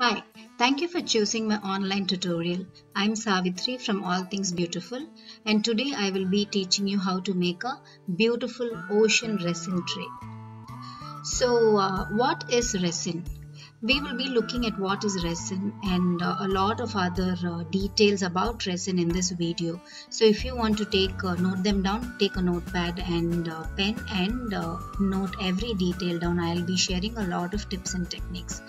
Hi, thank you for choosing my online tutorial. I'm Savitri from All Things Beautiful, and today I will be teaching you how to make a beautiful ocean resin tray. So, what is resin? We will be looking at what is resin and a lot of other details about resin in this video. So, if you want to note them down, take a notepad and pen and note every detail down. I'll be sharing a lot of tips and techniques.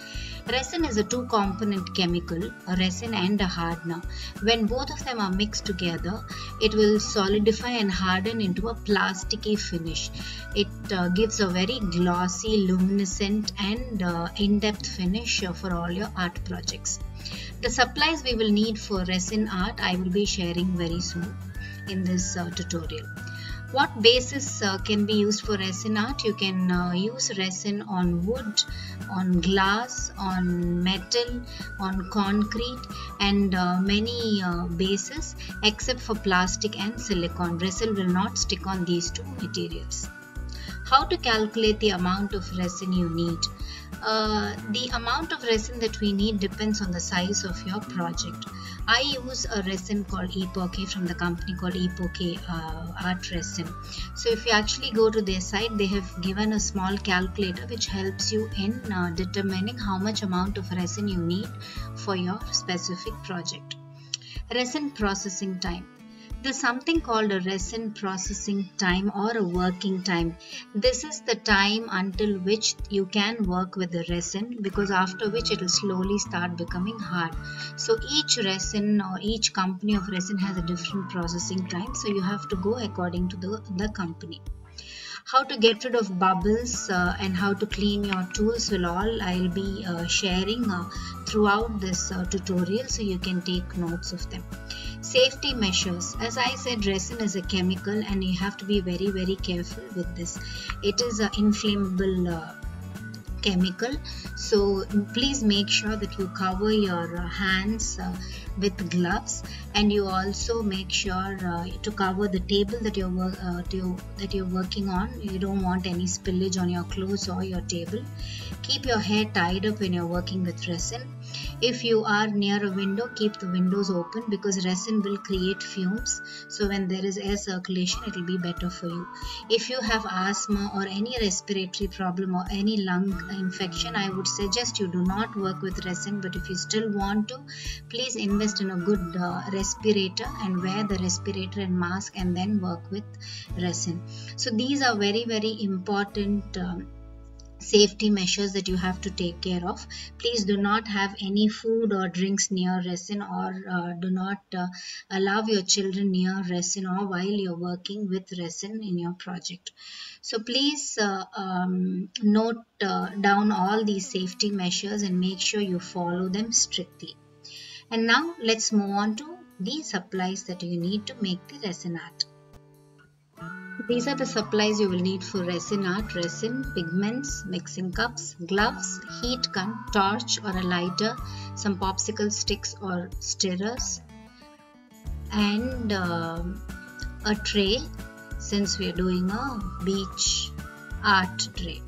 Resin is a two-component chemical, a resin and a hardener. When both of them are mixed together, it will solidify and harden into a plasticky finish. It gives a very glossy, luminescent and in-depth finish for all your art projects. The supplies we will need for resin art I will be sharing very soon in this tutorial. What bases can be used for resin art? You can use resin on wood, on glass, on metal, on concrete and many bases except for plastic and silicone. Resin will not stick on these two materials. How to calculate the amount of resin you need? The amount of resin that we need depends on the size of your project. I use a resin called Epoche from the company called Epoche Art Resin. So if you actually go to their site, they have given a small calculator which helps you in determining how much amount of resin you need for your specific project. Resin processing time. There's something called a resin processing time or a working time. This is the time until which you can work with the resin, because after which it will slowly start becoming hard. So each resin or each company of resin has a different processing time. So you have to go according to the company. How to get rid of bubbles and how to clean your tools will all I'll be sharing throughout this tutorial, so you can take notes of them. Safety measures. As I said, resin is a chemical and you have to be very careful with this. It is an inflammable chemical, so please make sure that you cover your hands with gloves, and you also make sure to cover the table that you're working on. You don't want any spillage on your clothes or your table. Keep your hair tied up when you're working with resin. If you are near a window, keep the windows open because resin will create fumes. So when there is air circulation, it will be better for you. If you have asthma or any respiratory problem or any lung infection, I would suggest you do not work with resin. But if you still want to, please invest in a good respirator and wear the respirator and mask and then work with resin. So these are very important safety measures that you have to take care of. Please do not have any food or drinks near resin, or do not allow your children near resin or while you're working with resin in your project. So please note down all these safety measures and make sure you follow them strictly. And now let's move on to the supplies that you need to make the resin art. These are the supplies you will need for resin art: resin, pigments, mixing cups, gloves, heat gun, torch or a lighter, some popsicle sticks or stirrers, and a tray, since we are doing a beach art tray.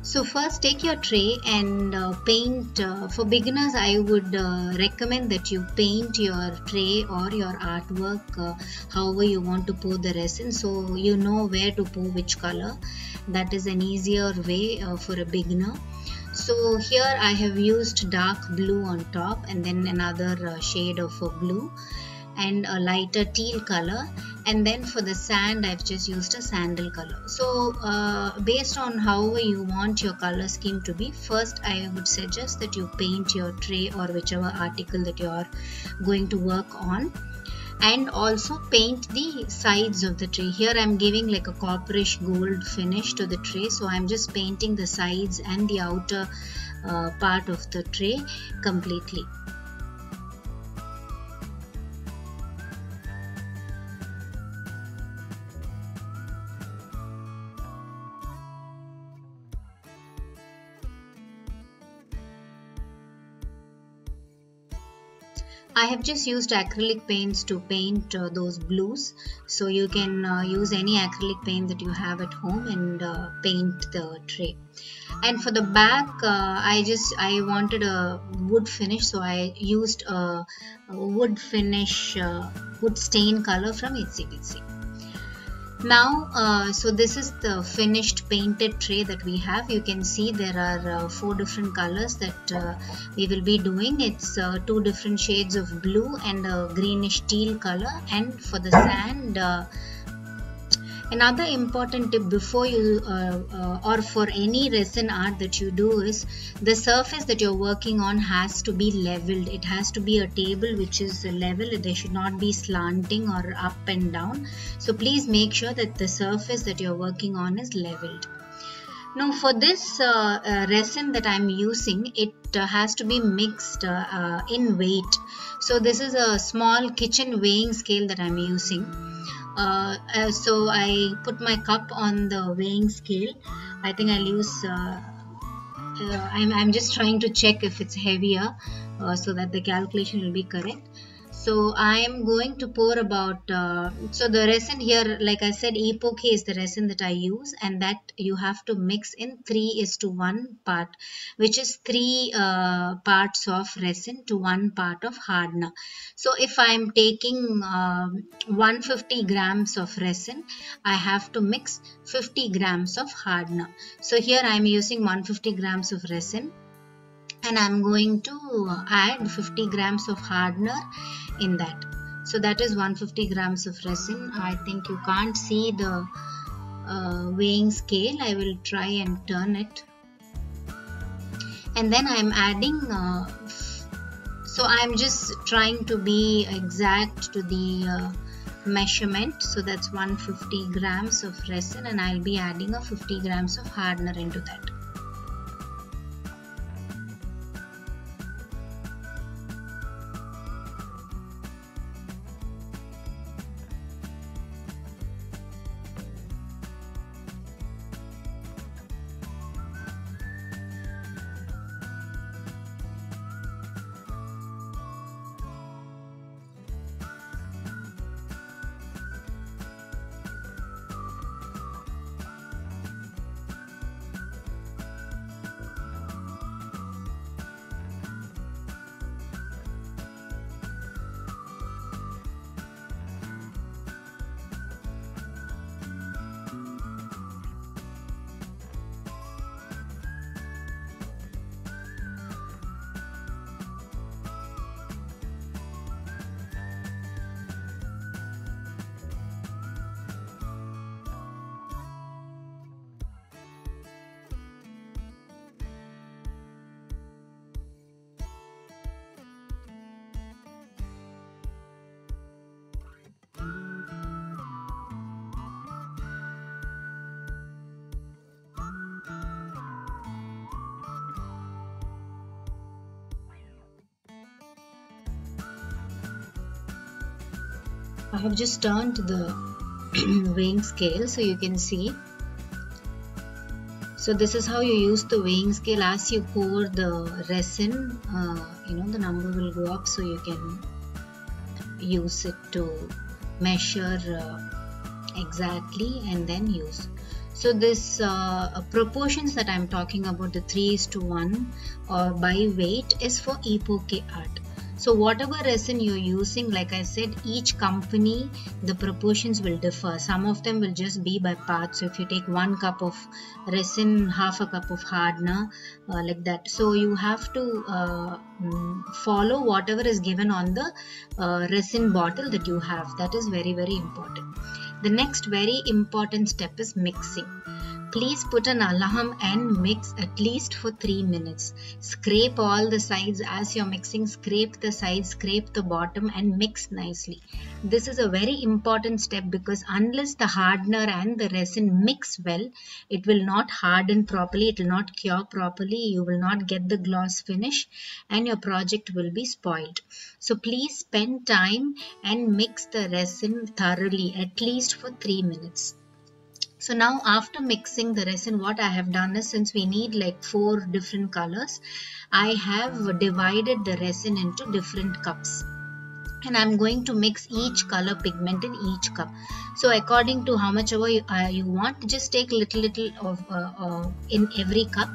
So first take your tray and paint. For beginners, I would recommend that you paint your tray or your artwork however you want to pour the resin, so you know where to pour which color. That is an easier way for a beginner. So here I have used dark blue on top and then another shade of blue and a lighter teal color, and then for the sand I've just used a sandal color. So based on how you want your color scheme to be, first I would suggest that you paint your tray or whichever article that you are going to work on, and also paint the sides of the tray. Here I'm giving like a copperish gold finish to the tray, so I'm just painting the sides and the outer part of the tray completely. I have just used acrylic paints to paint those blues. So you can use any acrylic paint that you have at home and paint the tray. And for the back, I wanted a wood finish, so I used a wood finish, wood stain color from HCBC. Now, so this is the finished painted tray that we have. You can see there are 4 different colors that we will be doing. It's 2 different shades of blue and a greenish teal color. And for the sand, another important tip before you or for any resin art that you do is the surface that you're working on has to be leveled. It has to be a table which is level. They should not be slanting or up and down. So please make sure that the surface that you're working on is leveled. Now for this resin that I'm using, it has to be mixed in weight. So this is a small kitchen weighing scale that I'm using. So I put my cup on the weighing scale. I think I'll use I'm just trying to check if it's heavier so that the calculation will be correct. So I am going to pour about so the resin here, like I said, Epoke is the resin that I use, and that you have to mix in 3:1 part, which is 3 parts of resin to 1 part of hardener. So if I am taking 150 grams of resin, I have to mix 50 grams of hardener. So here I am using 150 grams of resin, and I'm going to add 50 grams of hardener in that. So that is 150 grams of resin. I think you can't see the weighing scale. I will try and turn it. And then I'm adding, so I'm just trying to be exact to the measurement. So that's 150 grams of resin, and I'll be adding a 50 grams of hardener into that. I have just turned the weighing scale, so you can see. So this is how you use the weighing scale. As you pour the resin, the number will go up, so you can use it to measure exactly and then use. So this proportions that I'm talking about, the 3:1 or by weight, is for Epoke art. So whatever resin you're using, like I said, each company, the proportions will differ. Some of them will just be by parts. So if you take 1 cup of resin, half a cup of hardener, like that. So you have to follow whatever is given on the resin bottle that you have. That is very, very important. The next very important step is mixing. Please put an alarm and mix at least for 3 minutes. Scrape all the sides as you're mixing. Scrape the sides, scrape the bottom, and mix nicely. This is a very important step because unless the hardener and the resin mix well, it will not harden properly, it will not cure properly, you will not get the gloss finish, and your project will be spoiled. So please spend time and mix the resin thoroughly, at least for 3 minutes. So now after mixing the resin, what I have done is, since we need like 4 different colors, I have divided the resin into different cups. and I'm going to mix each color pigment in each cup. So according to how much ever you want, just take little of in every cup.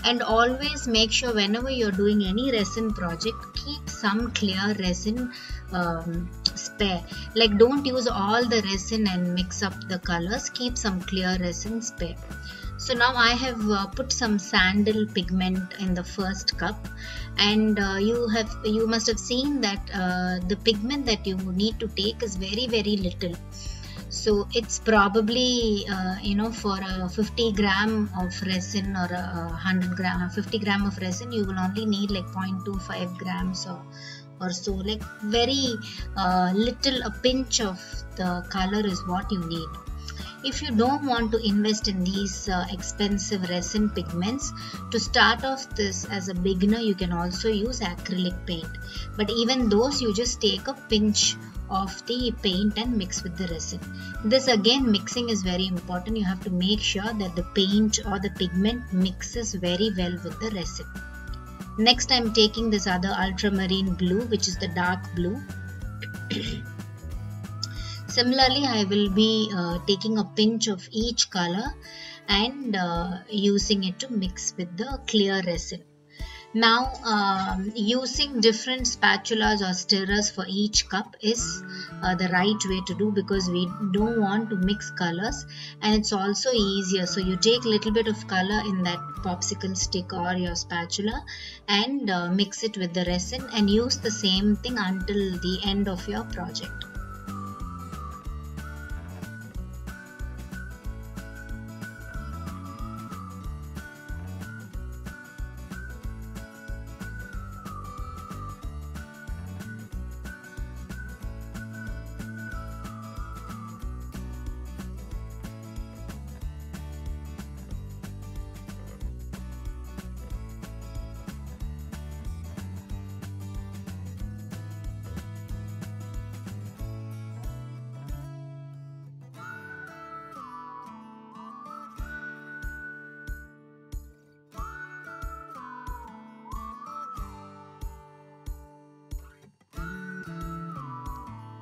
And always make sure whenever you're doing any resin project, keep some clear resin spare. Like, don't use all the resin and mix up the colors, keep some clear resin spare. So now I have put some sandal pigment in the first cup, and you must have seen that the pigment that you need to take is very little. So it's probably for a 50 gram of resin or a 100 gram, 50 gram of resin, you will only need like 0.25 grams or so, like very little, a pinch of the color is what you need. If you don't want to invest in these expensive resin pigments, to start off this as a beginner, you can also use acrylic paint. But even those, you just take a pinch of the paint and mix with the resin. This again, mixing is very important. You have to make sure that the paint or the pigment mixes very well with the resin. Next, I'm taking this other ultramarine blue, which is the dark blue. Similarly, I will be taking a pinch of each color and using it to mix with the clear resin. Now, using different spatulas or stirrers for each cup is the right way to do, because we don't want to mix colors, and it's also easier. So you take a little bit of color in that popsicle stick or your spatula and mix it with the resin, and use the same thing until the end of your project.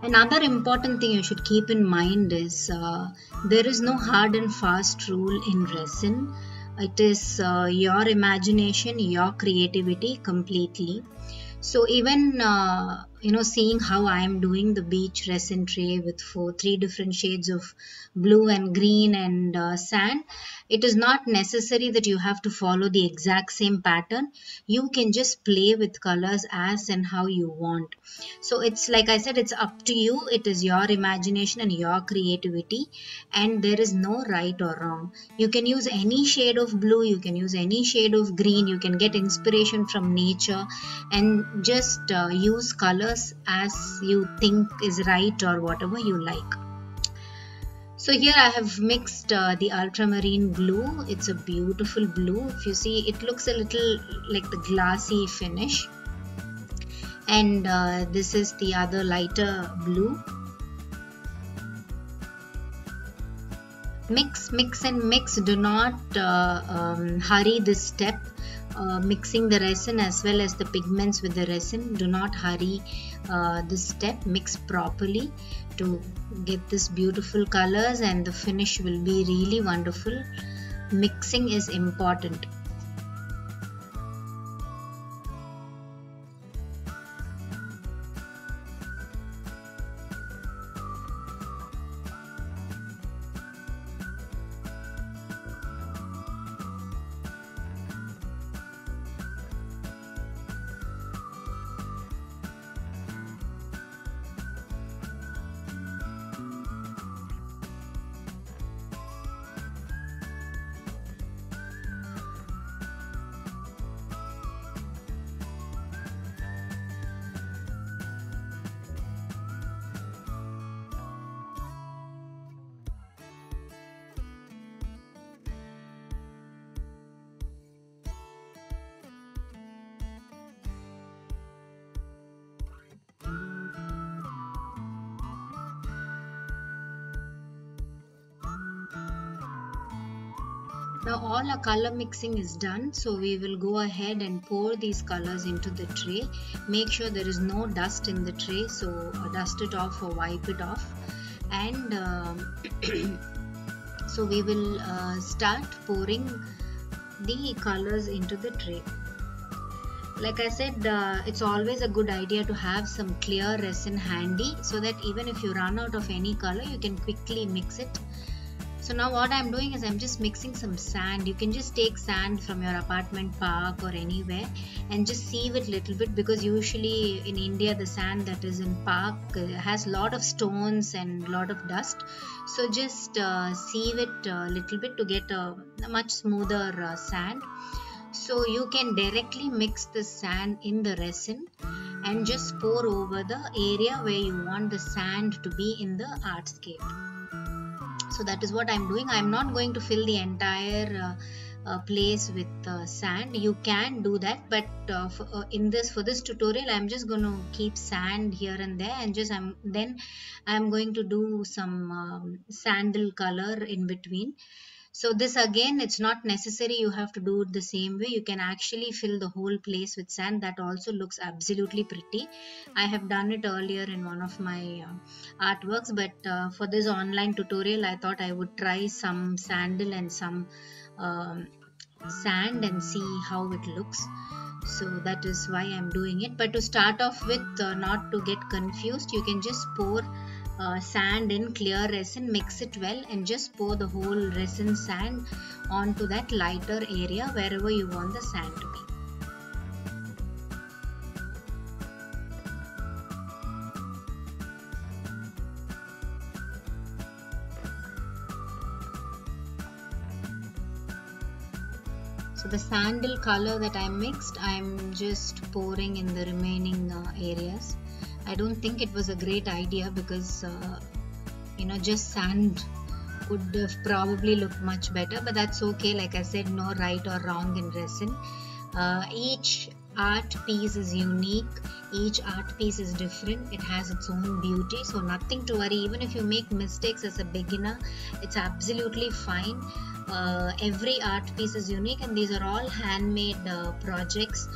Another important thing you should keep in mind is there is no hard and fast rule in resin. It is your imagination, your creativity completely. So even seeing how I am doing the beach resin tray with three different shades of blue and green and sand, it is not necessary that you have to follow the exact same pattern. You can just play with colors as and how you want. So it's like I said, it's up to you. It is your imagination and your creativity, and there is no right or wrong. You can use any shade of blue, you can use any shade of green, you can get inspiration from nature and just use colors as you think is right or whatever you like. So here I have mixed the ultramarine blue. It's a beautiful blue. If you see, it looks a little like the glassy finish. And this is the other lighter blue. Mix and mix. Do not hurry this step. Mixing the resin as well as the pigments with the resin. Do not hurry this step. Mix properly to get this beautiful colors, and the finish will be really wonderful. Mixing is important. Now all our color mixing is done, so we will go ahead and pour these colors into the tray. Make sure there is no dust in the tray, so dust it off or wipe it off. And so we will start pouring the colors into the tray. Like I said, it's always a good idea to have some clear resin handy, so that even if you run out of any color, you can quickly mix it. So now what I'm doing is I'm just mixing some sand. You can just take sand from your apartment park or anywhere and just sieve it little bit, because usually in India the sand that is in park has lot of stones and lot of dust. So just sieve it a little bit to get a much smoother sand. So you can directly mix the sand in the resin and just pour over the area where you want the sand to be in the artscape. So that is what I'm doing. I'm not going to fill the entire place with sand. You can do that, but for this tutorial I'm just going to keep sand here and there, and then I'm going to do some sandal color in between. So this, again, it's not necessary you have to do it the same way. You can actually fill the whole place with sand. That also looks absolutely pretty. I have done it earlier in one of my artworks, but for this online tutorial I thought I would try some sandal and some sand and see how it looks. So that is why I'm doing it. But to start off with, not to get confused, you can just pour sand in clear resin, mix it well, and just pour the whole resin sand onto that lighter area wherever you want the sand to be. So the sandal color that I mixed, I'm just pouring in the remaining areas. I don't think it was a great idea, because just sand would have probably looked much better, but that's okay. Like I said, no right or wrong in resin. Each art piece is unique, each art piece is different, it has its own beauty, so nothing to worry. Even if you make mistakes as a beginner, it's absolutely fine. Every art piece is unique, and these are all handmade projects,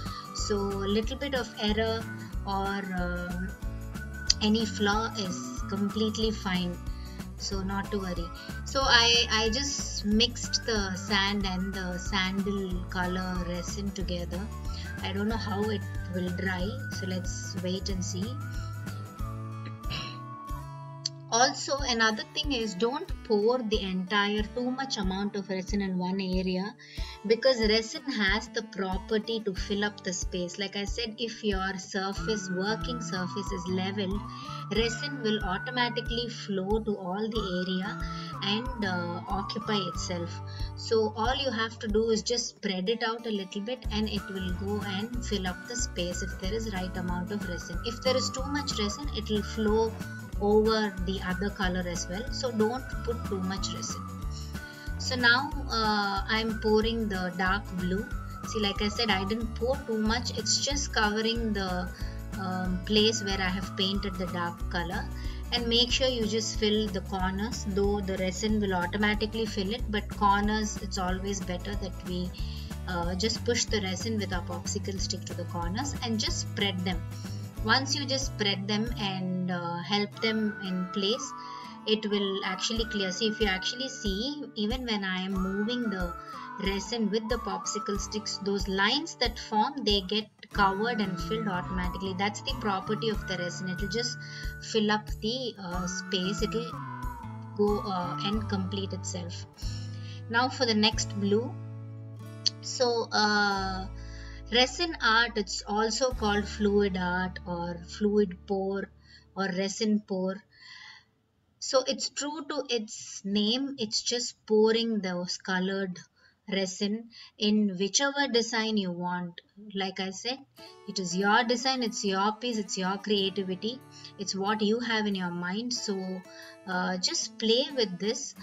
so a little bit of error or any flaw is completely fine, so not to worry. So I just mixed the sand and the sandal color resin together. I don't know how it will dry, so let's wait and see. Also, another thing is, don't pour the entire too much amount of resin in one area, because resin has the property to fill up the space. Like I said, if your working surface is leveled, resin will automatically flow to all the area and occupy itself. So all you have to do is just spread it out a little bit, and it will go and fill up the space if there is right amount of resin. If there is too much resin, it will flow over the other color as well, so don't put too much resin. So now I'm pouring the dark blue. See, like I said, I didn't pour too much, it's just covering the place where I have painted the dark color. And make sure you just fill the corners, though the resin will automatically fill it, but corners, it's always better that we just push the resin with our popsicle stick to the corners and just spread them. Once you just spread them and help them in place, it will actually clear. See, if you actually see, even when I am moving the resin with the popsicle sticks, those lines that form, they get covered and filled automatically. That's the property of the resin. It will just fill up the space. It will go and complete itself. Now for the next blue. So resin art, it's also called fluid art or fluid pour or resin pour. So it's true to its name, it's just pouring those colored resin in whichever design you want. Like I said, it is your design, it's your piece, it's your creativity, it's what you have in your mind. So just play with this,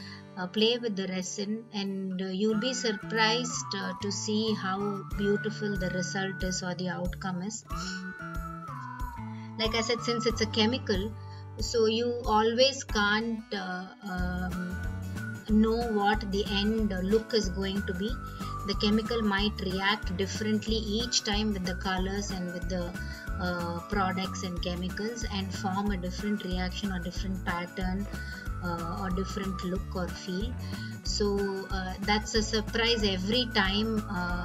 play with the resin, and you'll be surprised to see how beautiful the result is or the outcome is. Like I said, since it's a chemical, so you always can't know what the end look is going to be. The chemical might react differently each time with the colors and with the products and chemicals, and form a different reaction or different pattern or different look or feel. So that's a surprise every time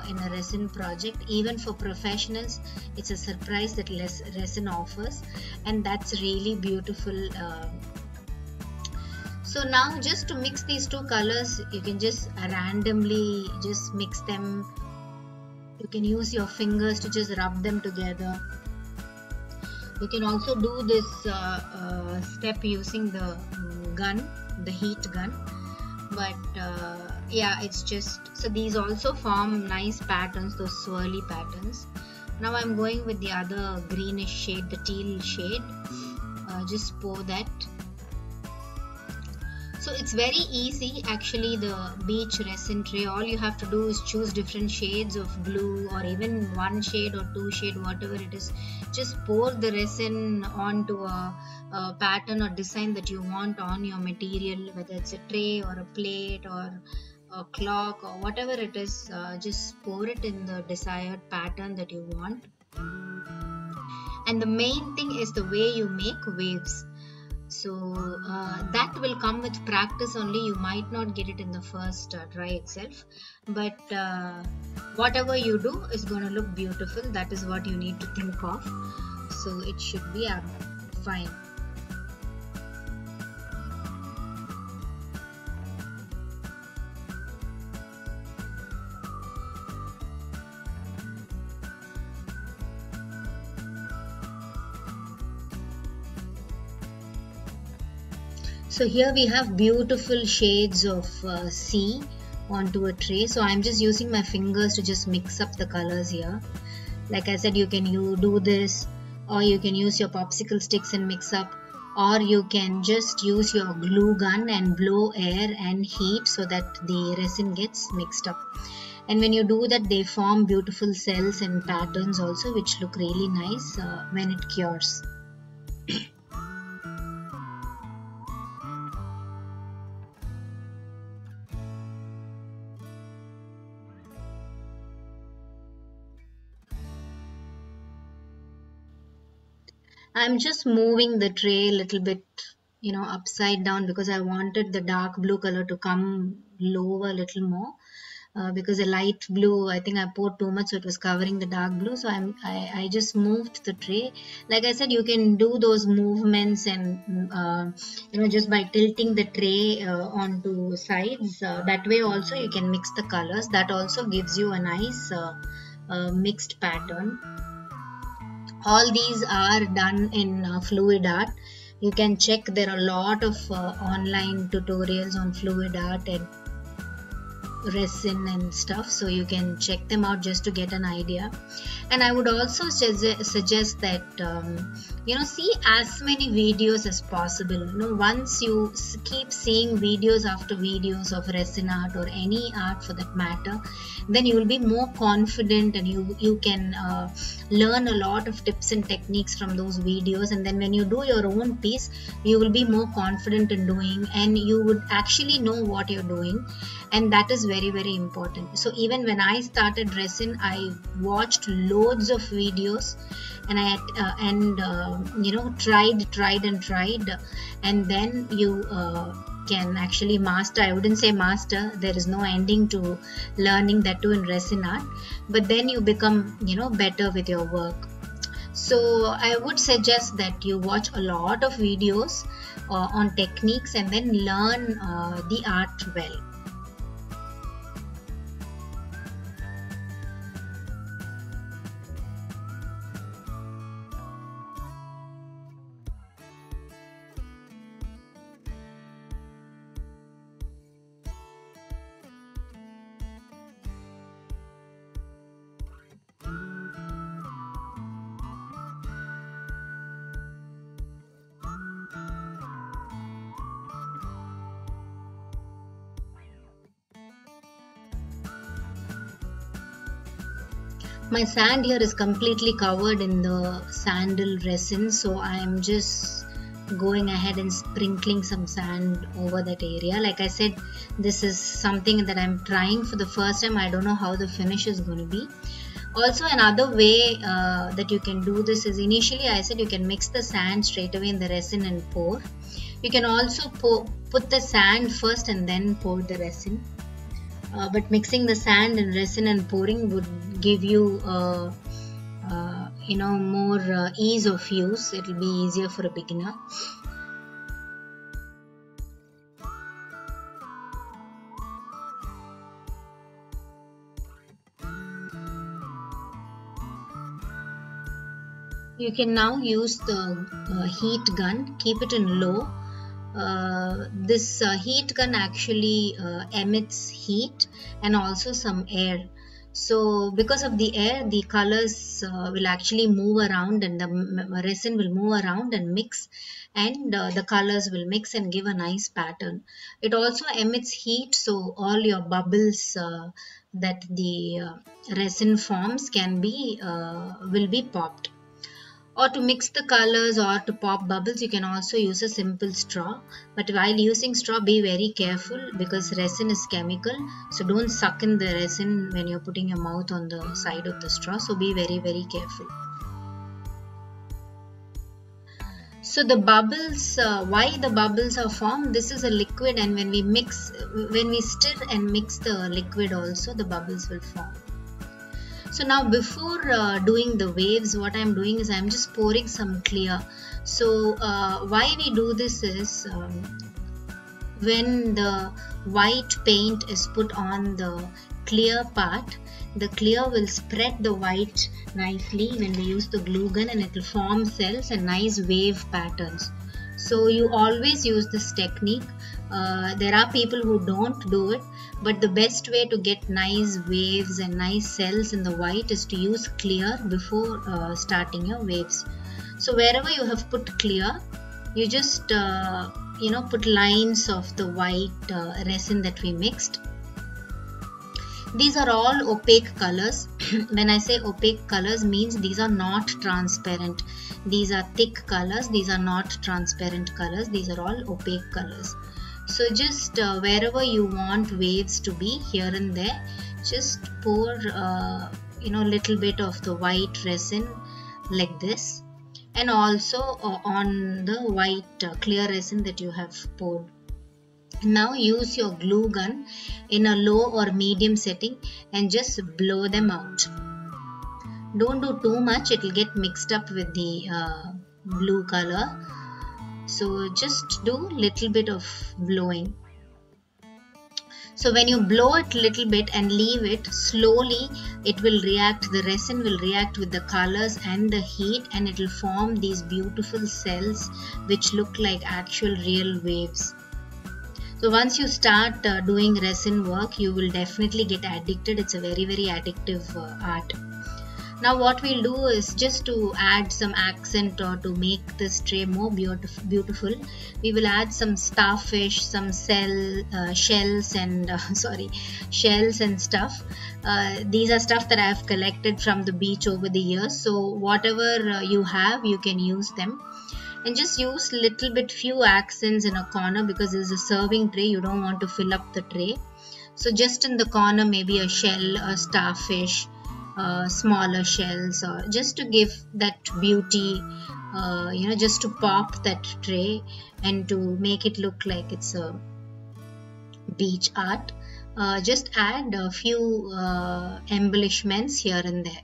in a resin project. Even for professionals, it's a surprise that resin offers, and that's really beautiful. So now, just to mix these two colors, you can just randomly just mix them. You can use your fingers to just rub them together. You can also do this step using the gun, the heat gun. But yeah, it's just, so these also form nice patterns, those swirly patterns. Now I'm going with the other greenish shade, the teal shade. Just pour that. So it's very easy actually, the beach resin tray. All you have to do is choose different shades of blue, or even one shade or two shade, whatever it is. Just pour the resin onto a pattern or design that you want on your material, whether it's a tray or a plate or a clock or whatever it is. Just pour it in the desired pattern that you want. And the main thing is the way you make waves. So that will come with practice only. You might not get it in the first try itself, but whatever you do is going to look beautiful. That is what you need to think of. So it should be fine. So here we have beautiful shades of sea onto a tray. So I'm just using my fingers to just mix up the colors here. Like I said, you can do this, or you can use your popsicle sticks and mix up, or you can just use your glue gun and blow air and heat so that the resin gets mixed up. And when you do that, they form beautiful cells and patterns also, which look really nice when it cures. I'm just moving the tray a little bit, upside down, because I wanted the dark blue color to come lower a little more. Because the light blue, I think I poured too much, so it was covering the dark blue. So I just moved the tray. Like I said, you can do those movements and just by tilting the tray onto sides. That way also you can mix the colors. That also gives you a nice mixed pattern. All these are done in fluid art. You can check, there are a lot of online tutorials on fluid art and resin and stuff, so you can check them out just to get an idea. And I would also suggest that see as many videos as possible. Once you keep seeing videos after videos of resin art or any art for that matter, then you will be more confident, and you can learn a lot of tips and techniques from those videos. And then when you do your own piece, you will be more confident in doing, and you would actually know what you're doing. And that is very, very important. So even when I started resin, I watched loads of videos, and I tried, and then you can actually master. I wouldn't say master, there is no ending to learning that too in resin art, but then you become better with your work. So I would suggest that you watch a lot of videos on techniques, and then learn the art well. My sand here is completely covered in the sandal resin, so I am just going ahead and sprinkling some sand over that area. Like I said, this is something that I'm trying for the first time. I don't know how the finish is going to be. Also, another way that you can do this is, initially I said you can mix the sand straight away in the resin and pour. You can also put the sand first and then pour the resin. But mixing the sand and resin and pouring would give you more ease of use. It will be easier for a beginner. You can now use the heat gun. Keep it in low. This heat gun actually emits heat and also some air. So because of the air, the colors will actually move around, and the resin will move around and mix, and the colors will mix and give a nice pattern. It also emits heat, so all your bubbles that the resin forms will be popped. Or to mix the colors or to pop bubbles, you can also use a simple straw. But while using straw, be very careful because resin is chemical. So don't suck in the resin when you're putting your mouth on the side of the straw. So be very, very careful. So the bubbles, why the bubbles are formed? This is a liquid, and when we stir and mix the liquid also, the bubbles will form. So now before doing the waves, what I'm doing is I'm just pouring some clear. So why we do this is when the white paint is put on the clear part, the clear will spread the white nicely when we use the glue gun, and it will form cells and nice wave patterns. So you always use this technique. There are people who don't do it, but the best way to get nice waves and nice cells in the white is to use clear before starting your waves. So wherever you have put clear, you just put lines of the white resin that we mixed. These are all opaque colors. When I say opaque colors, means these are not transparent. These are thick colors. These are not transparent colors. These are all opaque colors. So just wherever you want waves to be, here and there, just pour little bit of the white resin like this, and also on the white clear resin that you have poured. Now use your glue gun in a low or medium setting and just blow them out. Don't do too much, it will get mixed up with the blue color. So just do little bit of blowing. So when you blow it little bit and leave it, slowly it will react, the resin will react with the colors and the heat, and it will form these beautiful cells which look like actual real waves. So once you start doing resin work, you will definitely get addicted. It's a very, very addictive art. Now what we'll do is, just to add some accent or to make this tray more beautiful, we will add some starfish, some shells and shells and stuff. These are stuff that I have collected from the beach over the years. So whatever you have, you can use them. And just use little bit few accents in a corner, because this is a serving tray, you don't want to fill up the tray. So just in the corner, maybe a shell, a starfish, smaller shells, or just to give that beauty, just to pop that tray and to make it look like it's a beach art. Just add a few embellishments here and there.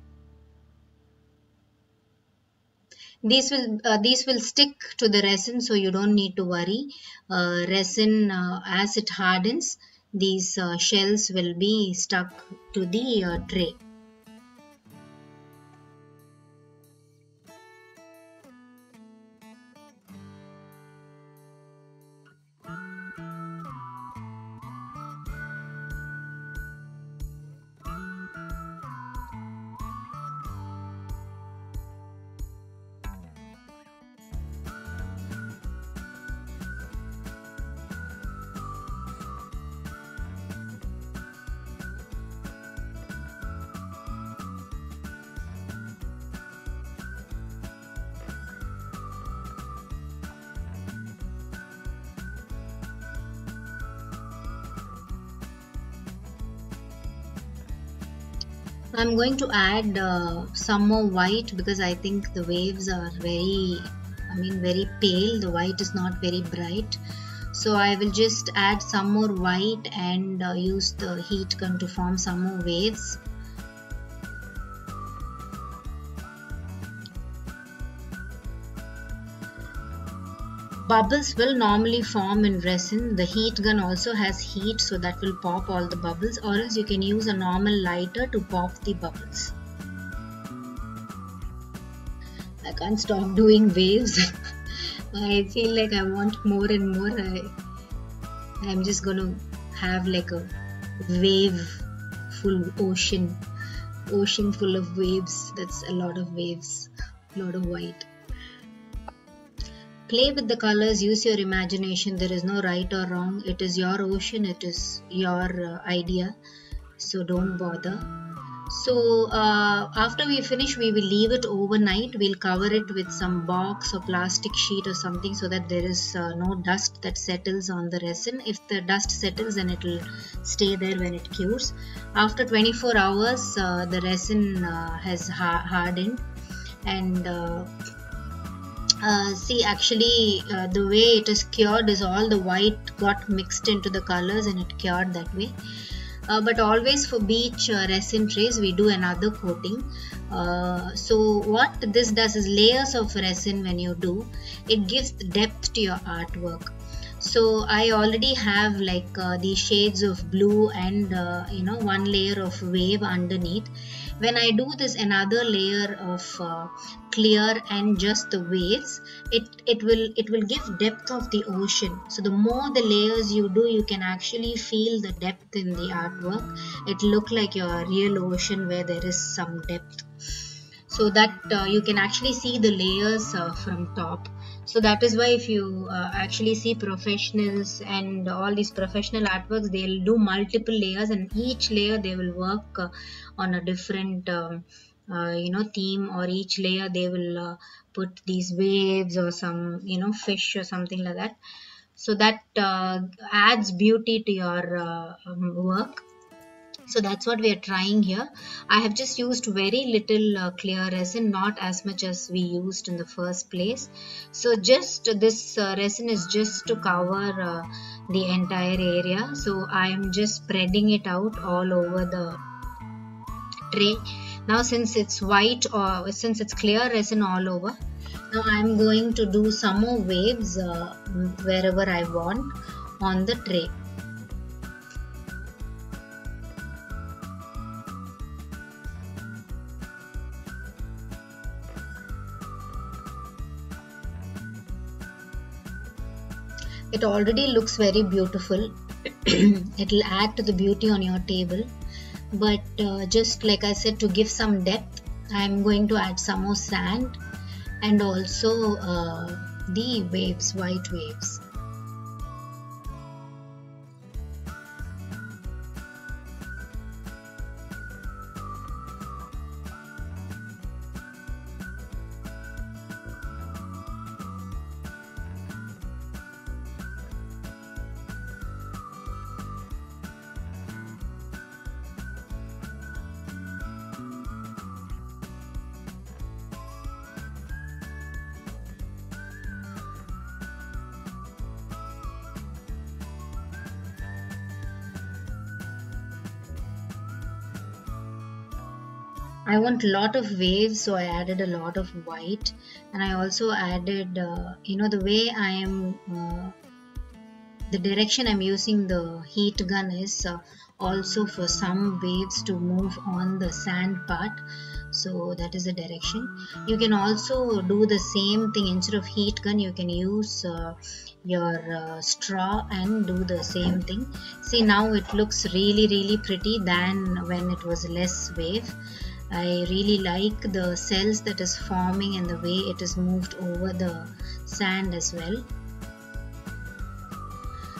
These will stick to the resin, so you don't need to worry. Resin, as it hardens, these shells will be stuck to the tray. I'm going to add some more white because I think the waves are very pale. The white is not very bright. So I will just add some more white and use the heat gun to form some more waves. Bubbles will normally form in resin. The heat gun also has heat, so that will pop all the bubbles, or else you can use a normal lighter to pop the bubbles. I can't stop doing waves. I feel like I want more and more. I'm just gonna have like a wave full ocean full of waves. That's a lot of waves, a lot of white. Play with the colors, use your imagination. There is no right or wrong. It is your ocean, it is your idea, so don't bother. So after we finish, we will leave it overnight. We'll cover it with some box or plastic sheet or something so that there is no dust that settles on the resin. If the dust settles, then it will stay there when it cures. After 24 hours, the resin has hardened, and see, actually the way it is cured is all the white got mixed into the colors and it cured that way. But always for beach resin trays we do another coating. So what this does is layers of resin. When you do, it gives depth to your artwork. So I already have like the shades of blue and one layer of wave underneath. When I do this another layer of clear and just the waves, it will give depth of the ocean. So the more the layers you do, you can actually feel the depth in the artwork. It look like your real ocean where there is some depth, so that you can actually see the layers from top. So that is why if you actually see professionals and all these professional artworks, they'll do multiple layers, and each layer they will work on a different theme, or each layer they will put these waves or some fish or something like that. So that adds beauty to your work. So that's what we are trying here. I have just used very little clear resin, not as much as we used in the first place. So just this resin is just to cover the entire area. So I am just spreading it out all over the tray. Now since it's white, or since it's clear resin all over, now I am going to do some more waves wherever I want on the tray. It already looks very beautiful. It will add to the beauty on your table. But just like I said, to give some depth, I am going to add some more sand and also the waves, white waves. I want a lot of waves, so I added a lot of white, and I also added, the way I am, the direction I'm using the heat gun is also for some waves to move on the sand part. So that is the direction. You can also do the same thing. Instead of heat gun, you can use your straw and do the same thing. See, now it looks really pretty than when it was less wave. I really like the cells that is forming and the way it is moved over the sand as well.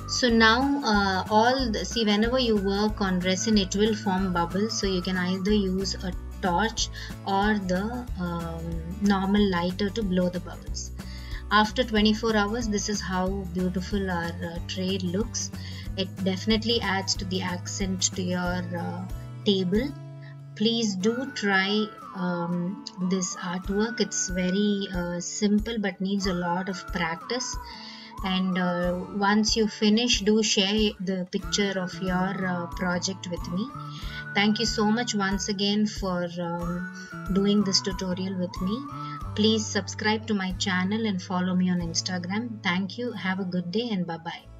So now see, whenever you work on resin, it will form bubbles. So you can either use a torch or the normal lighter to blow the bubbles. After 24 hours, this is how beautiful our tray looks. It definitely adds to the accent to your table. Please do try this artwork. It's very simple but needs a lot of practice. And once you finish, do share the picture of your project with me. Thank you so much once again for doing this tutorial with me. Please subscribe to my channel and follow me on Instagram. Thank you. Have a good day and bye bye.